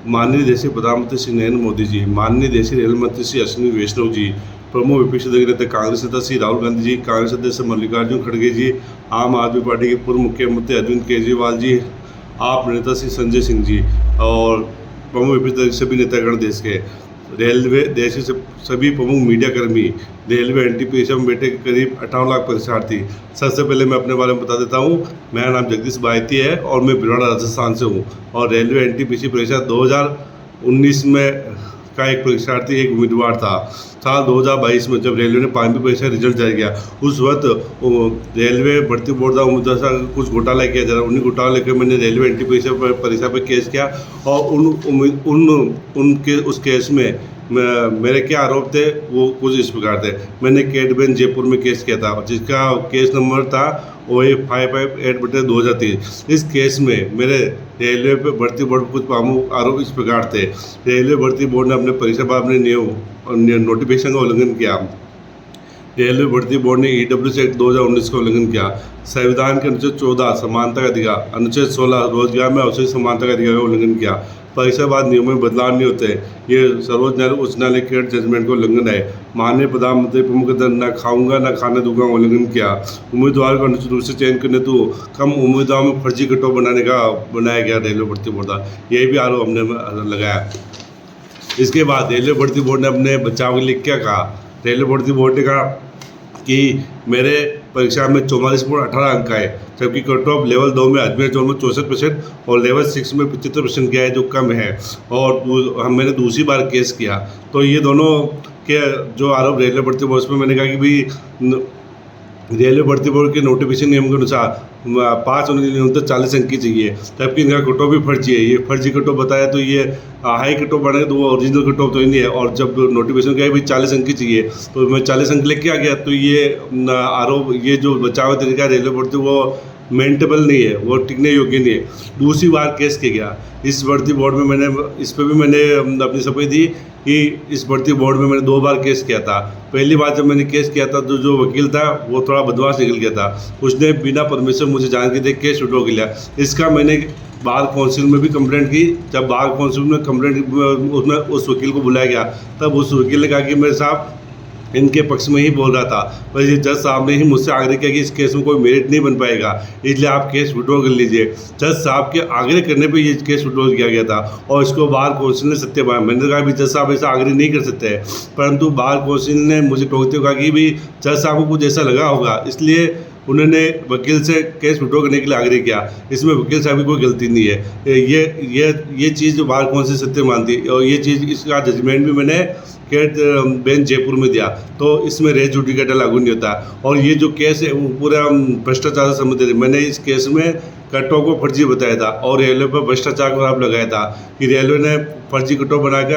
माननीय देश के प्रधानमंत्री श्री नरेंद्र मोदी जी, माननीय देश के रेल मंत्री श्री अश्विनी वैष्णव जी, प्रमुख विपक्षी दल के नेता कांग्रेस नेता श्री राहुल गांधी जी, कांग्रेस अध्यक्ष मल्लिकार्जुन खड़गे जी, आम आदमी पार्टी के पूर्व मुख्यमंत्री अरविंद केजरीवाल जी, आप नेता श्री संजय सिंह जी और प्रमुख विपक्षी दल के सभी नेतागण देश के, रेलवे देश के सभी प्रमुख मीडिया कर्मी, रेलवे एनटीपीसी में बैठे करीब 58 लाख परीक्षार्थी। सबसे पहले मैं अपने बारे में बता देता हूँ। मेरा नाम जगदीश बायती है और मैं भिलवाड़ा राजस्थान से हूँ और रेलवे एनटीपीसी परीक्षा 2019 में का एक परीक्षार्थी, एक उम्मीदवार था। साल 2022 में जब रेलवे ने 5वीं परीक्षा रिजल्ट जारी किया, उस वक्त रेलवे भर्ती बोर्ड का उम्मीदवार से कुछ घोटाला किया जा रहा, उन्हीं घोटाला लेकर मैंने रेलवे एनटीपीसी परीक्षा पर केस किया और उनके उस केस में मेरे क्या आरोप थे वो कुछ इस प्रकार थे। मैंने कैट बेंच जयपुर में केस किया था जिसका केस नंबर था OA558/2023। इस केस में मेरे रेलवे पे भर्ती बोर्ड पर कुछ प्रमुख आरोप इस प्रकार थे। रेलवे भर्ती बोर्ड ने अपने परीक्षा बाद में नोटिफिकेशन का उल्लंघन किया। रेलवे भर्ती बोर्ड ने EWS एक्ट 2019 का उल्लंघन किया। संविधान के अनुच्छेद 14 समानता का अधिकार, अनुच्छेद 16 रोजगार में अवसर समानता का अधिकार का उल्लंघन किया। परीक्षा बाद नियमों में बदलाव नहीं होते, ये सर्वोच्च न्यायालय उच्च न्यायालय के जजमेंट का उल्लंघन है। माननीय प्रधानमंत्री प्रमुख न खाऊंगा न खाने दूंगा का उल्लंघन किया। उम्मीदवार को अनुचित रूप से चयन करने तो कम उम्मीदवारों में फर्जी कटऑफ बनाया गया रेलवे भर्ती बोर्ड का, यही भी आरोप हमने लगाया। इसके बाद रेलवे भर्ती बोर्ड ने अपने बचाव के लिए क्या कहा। रेलवे भर्ती बोर्ड ने कहा कि मेरे परीक्षा में 44.18 अंक आए, जबकि कट ऑफ लेवल 2 में अजमेर जोन में 64% और लेवल 6 में 75% गया है, जो कम है। और मैंने दूसरी बार केस किया तो ये दोनों के जो आरोप रेलवे भर्ती बोर्ड में मैंने कहा कि भाई रेलवे भर्ती बोर्ड के नोटिफिकेशन नियम के अनुसार 5 होने के लिए न्यूनतम 40 अंक की चाहिए, जबकि इनका कट ऑफ भी फर्जी है। ये फर्जी कट ऑफ बताया तो ये हाई कट ऑफ बढ़ेगा तो वो ओरिजिनल कट ऑफ तो ही नहीं है। और जब नोटिफिकेशन क्या है भाई 40 अंक की चाहिए तो मैं 40 अंक लेके आ गया। तो ये आरोप, ये जो बचाव तरीका रेलवे भर्ती वो मेंटेबल नहीं है, वो टिकने योग्य नहीं है। दूसरी बार केस किया गया इस भर्ती बोर्ड में। इस पर भी मैंने अपनी सफाई दी कि इस भर्ती बोर्ड में मैंने 2 बार केस किया था। पहली बार जब मैंने केस किया था तो जो वकील था वो थोड़ा बदमाश निकल गया था, उसने बिना परमिशन मुझे जान के दे केस विड्रॉ कर लिया। इसका मैंने बार काउंसिल में भी कंप्लेंट की। जब बार काउंसिल में कंप्लेंट उसमें उस वकील को बुलाया गया, तब उस वकील ने कहा कि मेरे साहब इनके पक्ष में ही बोल रहा था, पर ये जज साहब ने ही मुझसे आग्रह किया कि इस केस में कोई मेरिट नहीं बन पाएगा, इसलिए आप केस विड्रॉ कर लीजिए। जज साहब के आग्रह करने पे ये केस विड्रॉ किया गया था और इसको बार काउंसिल ने सत्य पाया। मैंने कहा भी जज साहब ऐसा आग्रह नहीं कर सकते हैं, परंतु बार काउंसिल ने मुझे टोकते हुए कहा कि भी जज साहब को कुछ ऐसा लगा होगा, इसलिए उन्होंने वकील से केस विड्रॉ करने के लिए आग्रह किया। इसमें वकील साहब की कोई गलती नहीं है। ये चीज़ जो बार काउंसिल सत्य मानती है और ये चीज़, इसका जजमेंट भी मैंने कैट बेंच जयपुर में दिया, तो इसमें रेस जुडिकेटा लागू नहीं होता। और ये जो केस है वो पूरा भ्रष्टाचार से संबंधित है। मैंने इस केस में कट ऑफ को फर्जी बताया था और रेलवे पर भ्रष्टाचार का आरोप लगाया था कि रेलवे ने फर्जी कट ऑफ बना के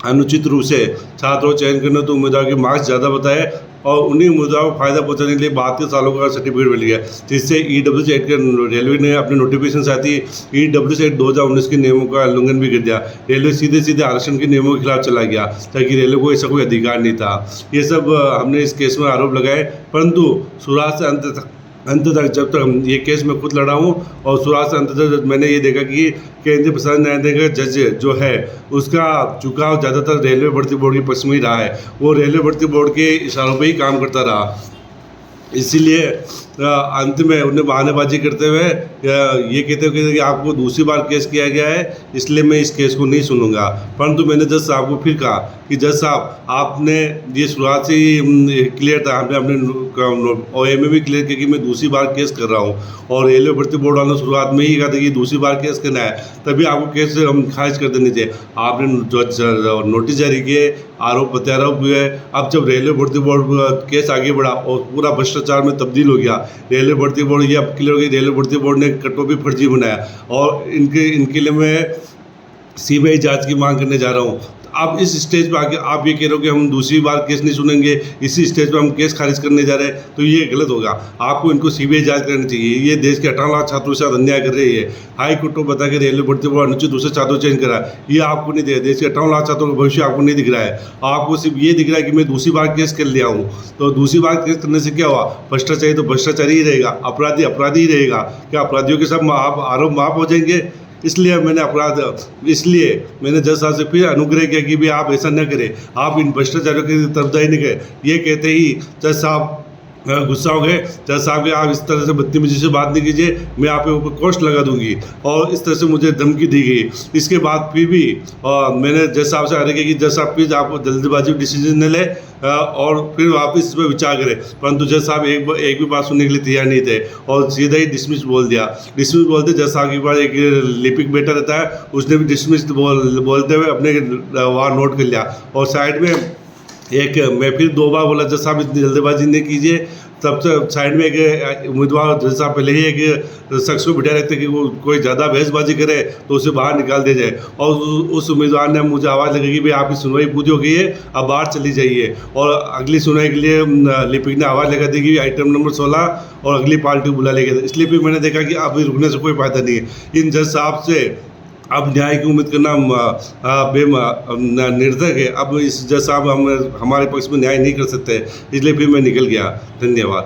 अनुचित रूप से छात्रों को चयन करने तो उम्मीदवार के मार्क्स ज़्यादा बताए और उन्हीं मुद्दाओं को फायदा पहुंचाने के लिए 32 सालों का सर्टिफिकेट मिल गया, जिससे EWS एक्ट के रेलवे ने अपने नोटिफिकेशन साथ ही EWS एक्ट 2019 के नियमों का उल्लंघन भी कर दिया। रेलवे सीधे आरक्षण के नियमों के खिलाफ चला गया, ताकि रेलवे को ऐसा कोई अधिकार नहीं था। ये सब हमने इस केस में आरोप लगाए, परंतु शुरुआत से अंत तक जब तक ये केस मैं खुद लड़ा हूँ और शुरुआत से अंत तक मैंने ये देखा कि केंद्रीय प्रशासन न्यायालय का जज जो है उसका झुकाव ज़्यादातर रेलवे भर्ती बोर्ड के पक्ष में ही रहा है। वो रेलवे भर्ती बोर्ड के इशारों पर ही काम करता रहा। इसीलिए अंत में उन्हें बहानेबाजी करते हुए ये कहते हुए कि आपको दूसरी बार केस किया गया है, इसलिए मैं इस केस को नहीं सुनूंगा। परंतु मैंने जज साहब को फिर कहा कि जज साहब आपने ये शुरुआत से ही क्लियर था, हमने अपने OA में भी क्लियर किया कि मैं दूसरी बार केस कर रहा हूँ और रेलवे भर्ती बोर्ड वालों ने शुरुआत में ही कहा था कि दूसरी बार केस करना है, तभी आपको केस खारिज कर देनी चाहिए। आपने नोटिस जारी किए, आरोप प्रत्यारोप हुए। अब जब रेलवे भर्ती बोर्ड केस आगे बढ़ा और पूरा भ्रष्टाचार में तब्दील हो गया, रेलवे भर्ती बोर्ड ये अब क्लियर हो गई रेलवे भर्ती बोर्ड ने कट ऑफ भी फर्जी बनाया और इनके लिए मैं CBI जांच की मांग करने जा रहा हूँ। अब इस स्टेज पर आके आप ये कह रहे हो कि हम दूसरी बार केस नहीं सुनेंगे, इसी स्टेज पर हम केस खारिज करने जा रहे हैं, तो ये गलत होगा। आपको इनको CBI जांच करनी चाहिए। ये देश के 18 लाख छात्रों के साथ अन्याय कर रही है। हाई कोर्ट को बता के रेलवे भर्ती बोर्ड अनुचित दूसरे छात्रों चेंज करा, ये आपको नहीं दिया। देश के 18 लाख छात्रों का भविष्य आपको नहीं दिख रहा है। आपको सिर्फ ये दिख रहा है कि मैं दूसरी बार केस कर लिया हूँ। तो दूसरी बार केस करने से क्या हुआ? भ्रष्टाचारी तो भ्रष्टाचारी ही रहेगा, अपराधी अपराधी ही रहेगा। क्या अपराधियों के सब आरोप माफ हो जाएंगे? इसलिए इसलिए मैंने जज साहब से फिर अनुग्रह किया कि भी आप ऐसा न करें, आप इन भ्रष्टाचारियों की तरफदारी नहीं करें। ये कहते ही जज साहब गुस्सा हो गए। जज साहब के आप इस तरह से बदतमीजी से बात नहीं कीजिए, मैं आपके ऊपर कोष्ठ लगा दूंगी, और इस तरह से मुझे धमकी दी गई। इसके बाद फिर भी मैंने जज साहब से आग्रह किया कि जज साहब प्लीज़ आप जल्दबाजी डिसीजन न लें और फिर वापस इस पर विचार करें, परंतु जज साहब एक भी बात सुनने के लिए तैयार नहीं थे और सीधा ही डिसमिस बोल दिया। डिसमिस बोलते जज साहब के पास एक लिपिक बेटा रहता है, उसने भी डिसमिस बोलते हुए अपने वहाँ नोट कर लिया। और साइड में मैं फिर 2 बार बोला जज साहब इतनी जल्दबाजी नहीं कीजिए। तब से साइड में एक उम्मीदवार जज साहब पहले ही एक शख्स को बिठा रखते कि वो कोई ज़्यादा बहसबाजी करे तो उसे बाहर निकाल दिया जाए, और उस उम्मीदवार ने मुझे आवाज़ लगी कि भाई आपकी सुनवाई पूरी हो गई है, अब बाहर चली जाइए। और अगली सुनवाई के लिए लिपिक ने आवाज़ लगा दी कि आइटम नंबर 16 और अगली पार्टी को बुला लेगा। इसलिए फिर मैंने देखा कि अभी रुकने से कोई फायदा नहीं है। इन जज साहब से अब न्याय की उम्मीद करना निर्थक है। अब इस जज साहब हमारे पक्ष में न्याय नहीं कर सकते, इसलिए फिर मैं निकल गया। धन्यवाद।